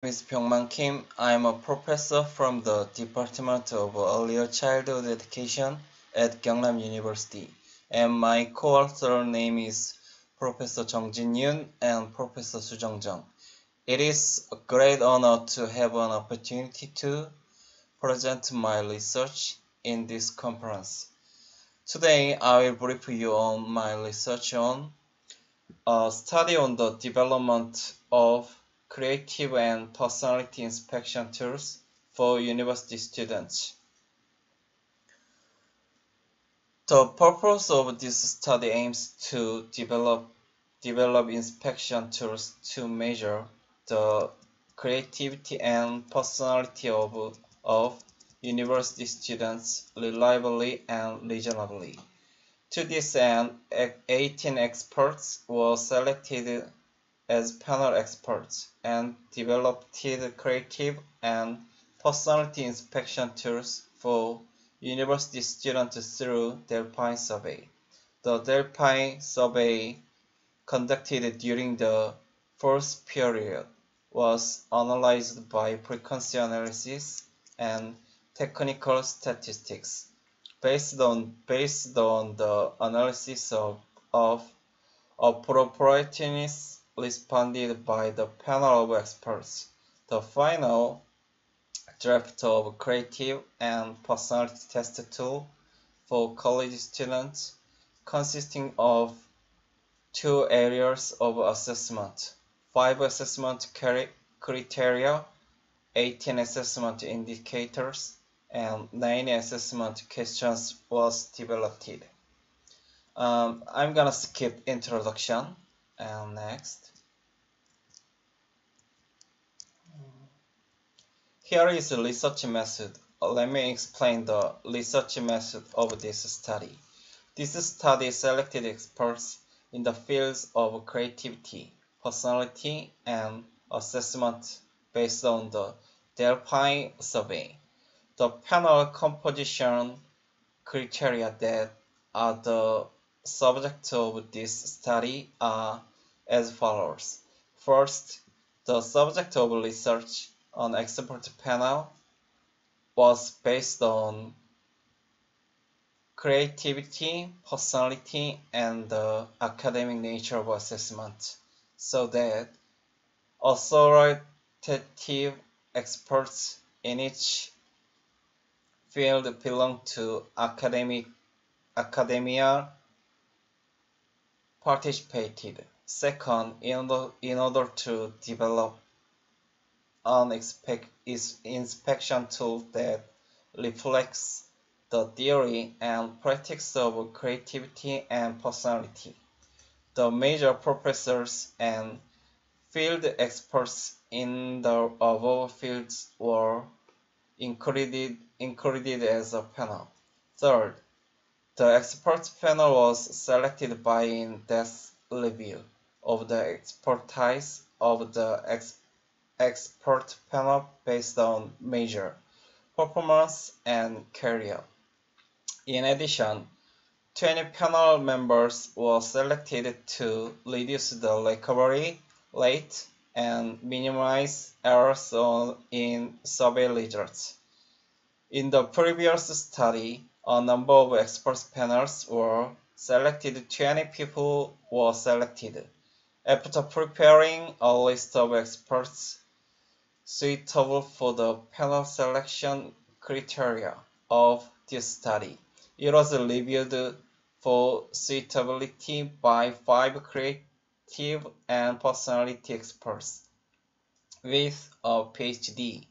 Is Byung-man Kim. I'm a professor from the Department of Early Childhood Education at Gyeongnam University, and my co-author name is Professor Jung Jin-yoon and Professor Soo Jung-jung. It is a great honor to have an opportunity to present my research in this conference. Today, I will brief you on my research on a study on the development of creative and personality inspection tools for university students. The purpose of this study aims to develop inspection tools to measure the creativity and personality of university students reliably and reasonably. To this end, 18 experts were selected as panel experts and developed creative and personality inspection tools for university students through Delphi survey. The Delphi survey conducted during the first period was analyzed by frequency analysis and technical statistics. Based on the analysis of appropriateness responded by the panel of experts. The final draft of creative and personality test tool for college students, consisting of 2 areas of assessment, 5 assessment criteria, 18 assessment indicators, and 9 assessment questions was developed. I'm gonna skip introduction and next. Here is the research method. Let me explain the research method of this study. This study selected experts in the fields of creativity, personality, and assessment based on the Delphi survey. The panel composition criteria that are the subject of this study are as follows. First, the subject of research on expert panel was based on creativity, personality, and the academic nature of assessment, so that authoritative experts in each field belong to academia participated. Second, in order to develop an inspection tool that reflects the theory and practice of creativity and personality, the major professors and field experts in the above fields were included as a panel. Third, the experts panel was selected by in-depth review of the expertise of the expert panel based on major performance and career. In addition, 20 panel members were selected to reduce the recovery rate and minimize errors in survey results. In the previous study, a number of expert panels were selected. 20 people were selected. After preparing a list of experts suitable for the panel selection criteria of this study, it was reviewed for suitability by 5 creative and personality experts with a PhD.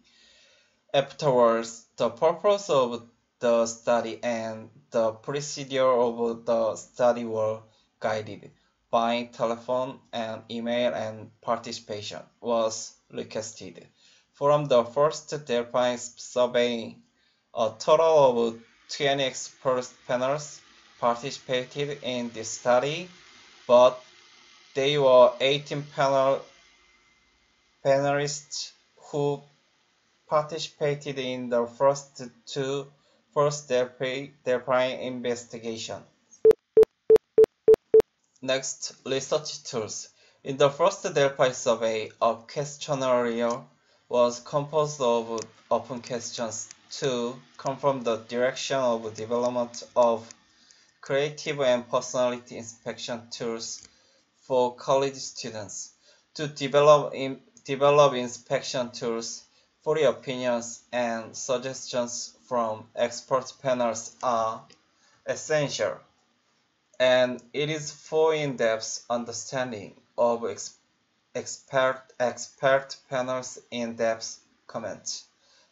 Afterwards, the purpose of the study and the procedure of the study were guided by telephone and email, and participation was requested. From the first Delphi survey, a total of 20 expert panels participated in this study, but there were 18 panelists who participated in the first Delphi investigation. Next, research tools. In the first Delphi survey, a questionnaire was composed of open questions to confirm the direction of development of creative and personality inspection tools for college students. To develop inspection tools, free opinions and suggestions from expert panels are essential, and it is for in-depth understanding of expert panels' in-depth comments.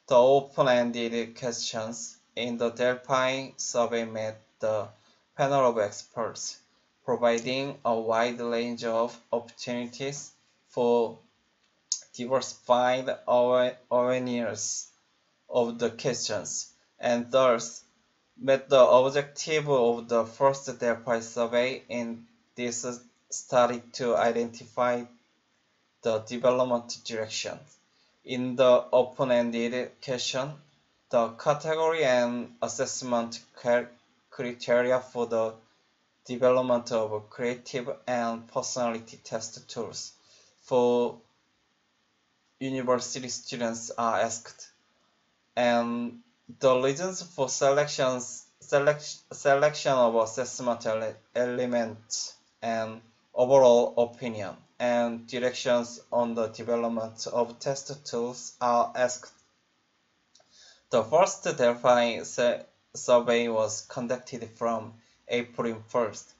The open-ended questions in the Delphi survey met the panel of experts, providing a wide range of opportunities for diversified awareness of the questions, and thus met the objective of the first Delphi survey in this study to identify the development direction. In the open-ended question, the category and assessment criteria for the development of creative and personality test tools for university students are asked, and the reasons for selection of assessment elements and overall opinion and directions on the development of test tools are asked. The first Delphi survey was conducted from April 1st,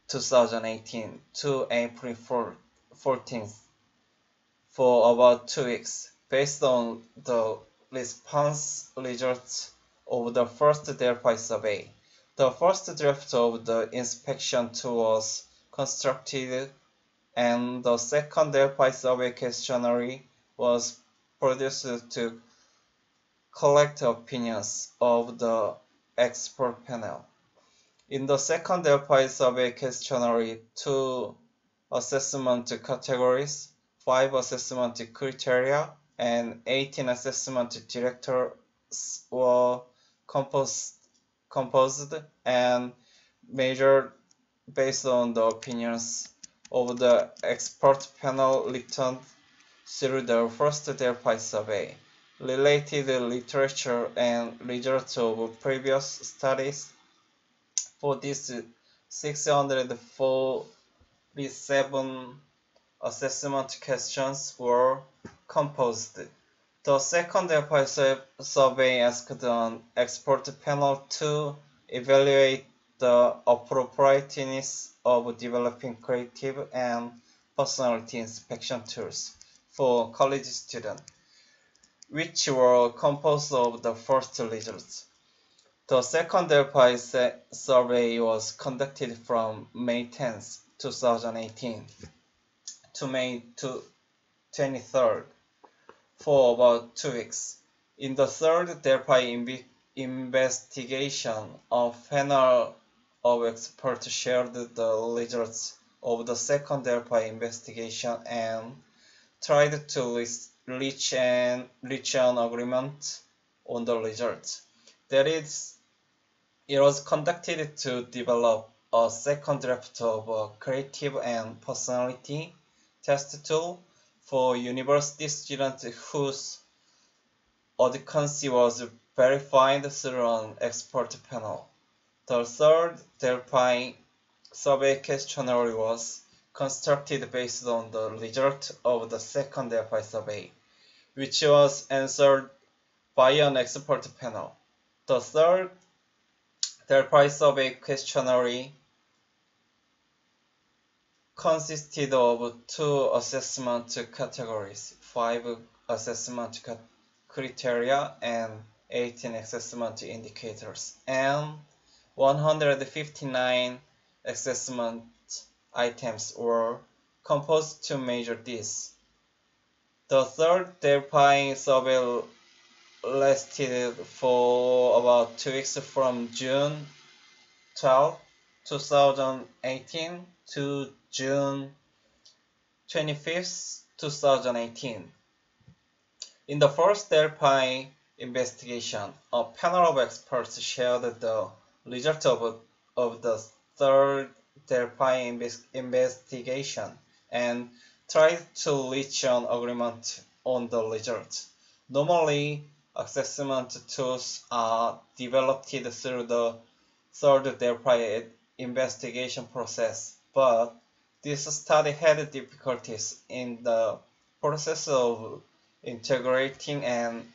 2018 to April 14th for about 2 weeks, based on the response results of the first Delphi survey. The first draft of the inspection tool was constructed, and the second Delphi survey questionnaire was produced to collect opinions of the expert panel. In the second Delphi survey questionnaire, 2 assessment categories, 5 assessment criteria, and 18 assessment directors were composed and measured based on the opinions of the expert panel returned through the first Delphi survey. Related literature and results of previous studies for these 647 assessment questions were composed. The second Delphi survey asked an expert panel to evaluate the appropriateness of developing creative and personality inspection tools for college students, which were composed of the first results. The second Delphi survey was conducted from May 10, 2018 to May 23rd for about 2 weeks. In the third Delphi investigation, a panel of experts shared the results of the second Delphi investigation and tried to reach an agreement on the results. That is, it was conducted to develop a second draft of a creative and personality test tool for university students whose adequacy was verified through an expert panel. The third Delphi survey questionnaire was constructed based on the result of the second Delphi survey, which was answered by an expert panel. The third Delphi survey questionnaire consisted of 2 assessment categories, 5 assessment criteria, and 18 assessment indicators, and 159 assessment items were composed to measure this. The third Delphi survey lasted for about 2 weeks from June 12, 2018 to June 25, 2018. In the first Delphi investigation, a panel of experts shared the result of the third Delphi investigation and tried to reach an agreement on the results. Normally, assessment tools are developed through the third Delphi investigation process, but this study had difficulties in the process of integrating and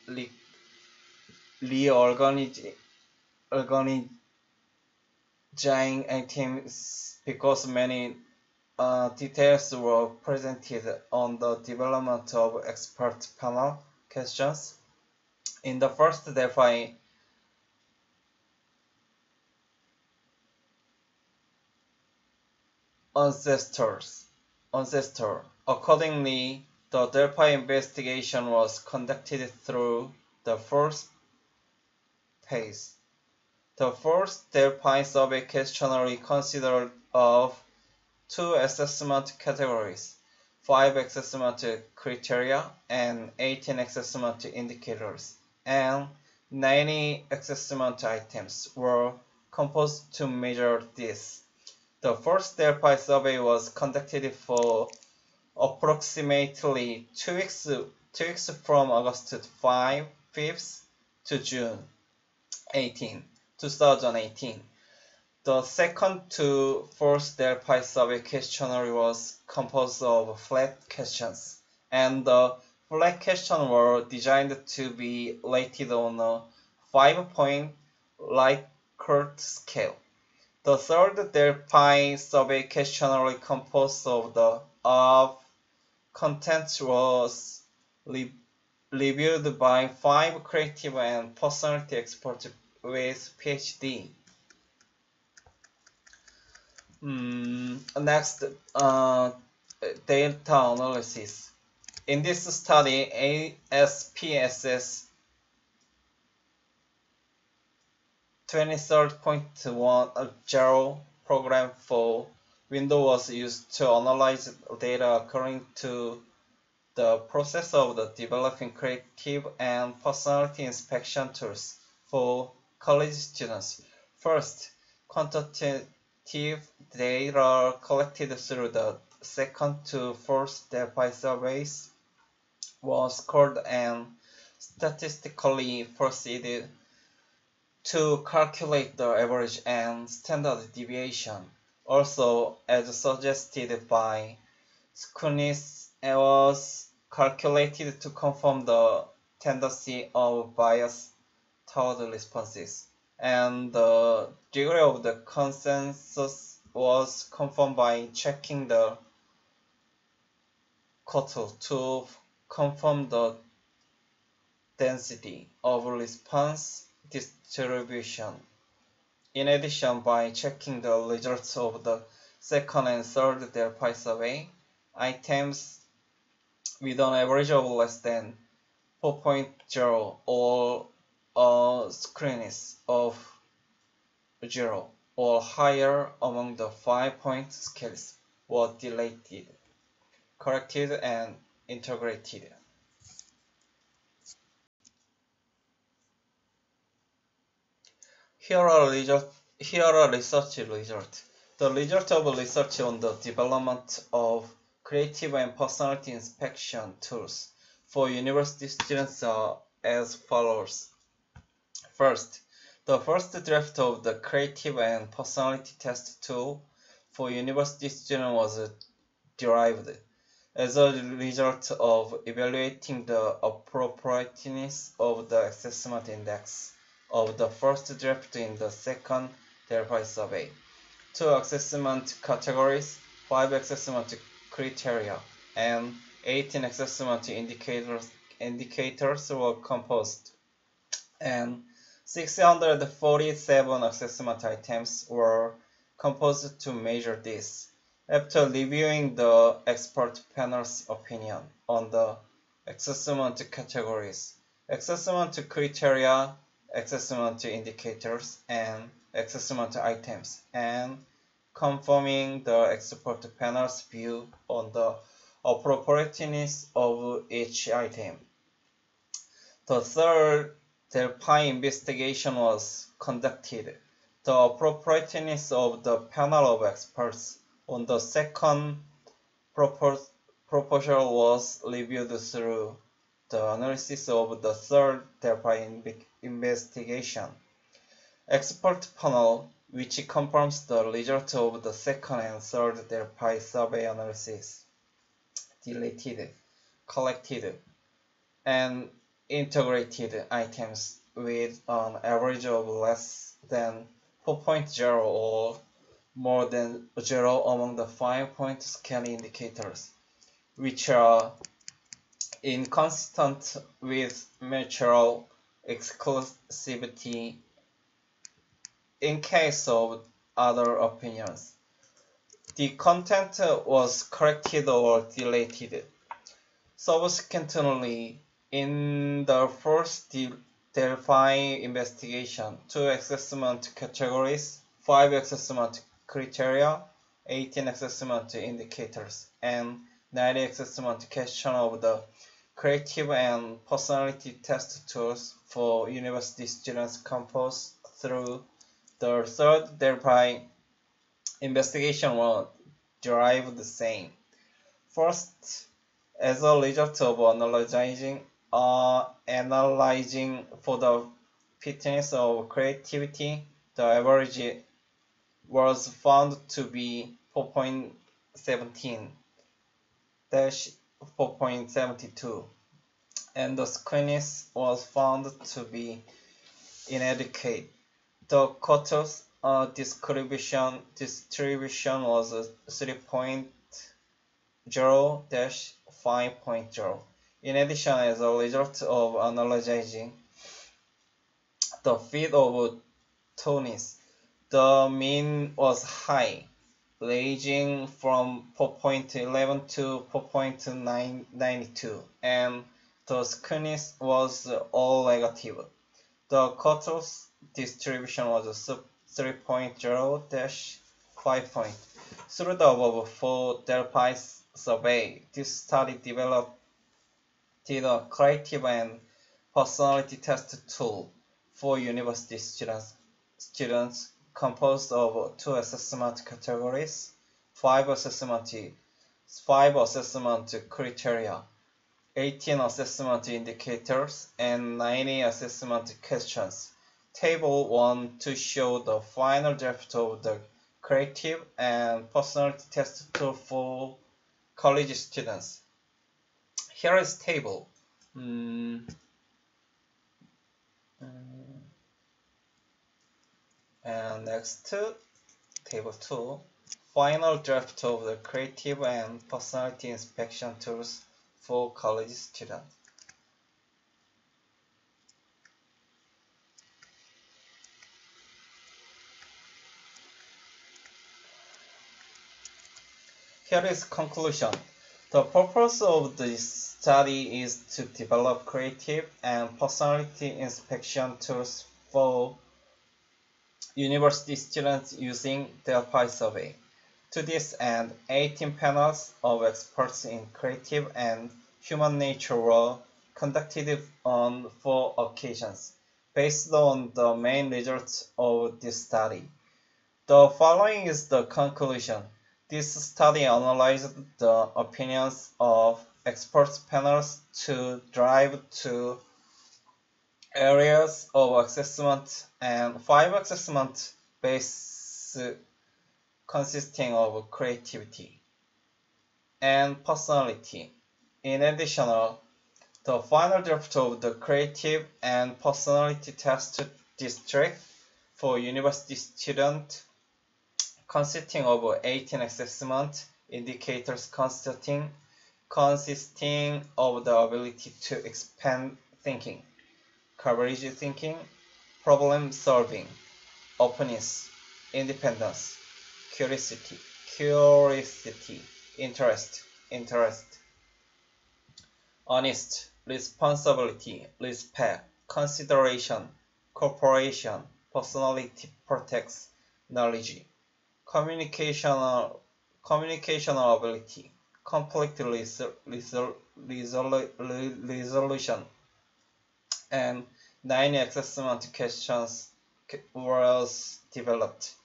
reorganizing items because many details were presented on the development of expert panel questions. In the first Delphi ancestor. Accordingly, the Delphi investigation was conducted through the first phase. The first Delphi survey questionnaire consisted of 2 assessment categories, 5 assessment criteria and 18 assessment indicators, and 90 assessment items were composed to measure this. The first Delphi survey was conducted for approximately 2 weeks from August 5th to June 18, 2018. The second to fourth Delphi survey questionnaire was composed of flat questions, and the flat questions were designed to be rated on a 5-point Likert scale. The third Delphi survey questionnaire composed of the content was reviewed by 5 creative and personality experts with PhD. Next, data analysis. In this study, ASPSS 23.10 program for Windows was used to analyze data according to the process of the developing creative and personality inspection tools for college students. First, quantitative data collected through the second to fourth Delphi surveys was scored and statistically proceeded to calculate the average and standard deviation. Also, as suggested by Skunis, it was calculated to confirm the tendency of bias toward responses, and the degree of the consensus was confirmed by checking the cutoff to confirm the density of response distribution. In addition, by checking the results of the second and third Delphi survey, items with an average of less than 4.0 or a screeniness of 0 or higher among the 5-point scales were deleted, corrected, and integrated. Here are research results. The result of research on the development of creative and personality inspection tools for university students are as follows. First, the first draft of the creative and personality test tool for university students was derived as a result of evaluating the appropriateness of the assessment index of the first draft in the second Delphi survey. 2 assessment categories, 5 assessment criteria, and 18 assessment indicators were composed, and 647 assessment items were composed to measure this. After reviewing the expert panel's opinion on the assessment categories, assessment criteria, assessment indicators, and assessment items, and confirming the expert panel's view on the appropriateness of each item. The third Delphi investigation was conducted. The appropriateness of the panel of experts on the second proposal was reviewed through the analysis of the third Delphi investigation. Expert panel, which confirms the result of the second and third Delphi survey analysis, deleted, collected, and integrated items with an average of less than 4.0 or more than 0 among the 5-point scale indicators, which are inconsistent with mutual exclusivity in case of other opinions. The content was corrected or deleted. Subsequently, in the first Delphi investigation, 2 assessment categories, 5 assessment criteria, 18 assessment indicators, and 90 assessment questions of the creative and personality test tools for university students composed through the third Delphi investigation were derived the same. First, as a result of analyzing for the fitness of creativity, the average was found to be 4.17-4.72, and the squeakiness was found to be inadequate. The cutoff distribution was 3.0-5.0. In addition, as a result of analyzing the fit of tonus, the mean was high, ranging from 4.11 to 4.92, and the squeakiness was all negative. The cutoff distribution was 3.0-5. Through the above 4 Delphi survey, this study developed a creative and personality test tool for university students composed of 2 assessment categories, 5 assessment criteria, 18 assessment indicators, and 90 assessment questions. Table 1 to show the final draft of the creative and personality test tool for college students. Here is table. And next, table 2, final draft of the creative and personality inspection tools for college students. Here is conclusion. The purpose of this study is to develop creative and personality inspection tools for university students using Delphi survey. To this end, 18 panels of experts in creative and human nature were conducted on 4 occasions, based on the main results of this study. The following is the conclusion. This study analyzed the opinions of experts panels to drive 2 areas of assessment and 5 assessment bases consisting of creativity and personality. In addition, the final draft of the creative and personality test district for university students consisting of 18 assessment indicators consisting of the ability to expand thinking, coverage thinking, problem solving, openness, independence, curiosity, interest, honest, responsibility, respect, consideration, cooperation, personality protects, knowledge, communicational ability, conflict resolution, and 9 assessment questions was developed.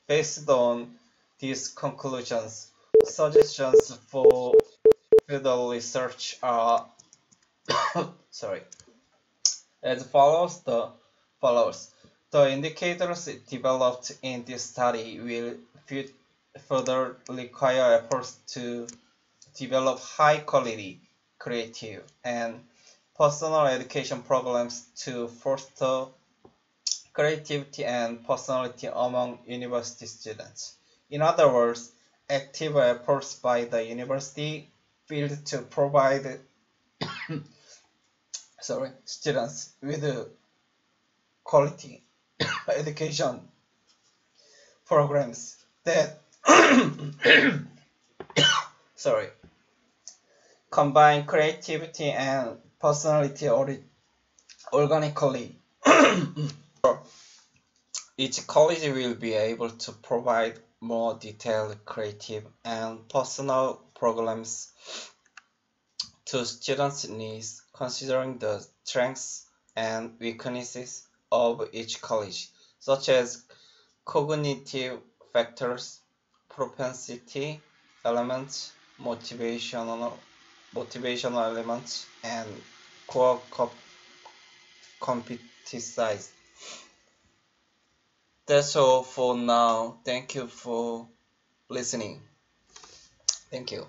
Based on these conclusions, suggestions for further research are sorry, as follows. The indicators developed in this study will further require efforts to develop high quality, creative, and personal education programs to foster creativity and personality among university students. In other words, active efforts by the university field to provide students with quality education programs that sorry combine creativity and personality organically. Each college will be able to provide more detailed, creative, and personal programs to students' needs, considering the strengths and weaknesses of each college, such as cognitive factors, propensity elements, motivational elements, and core competencies. That's all for now. Thank you for listening. Thank you.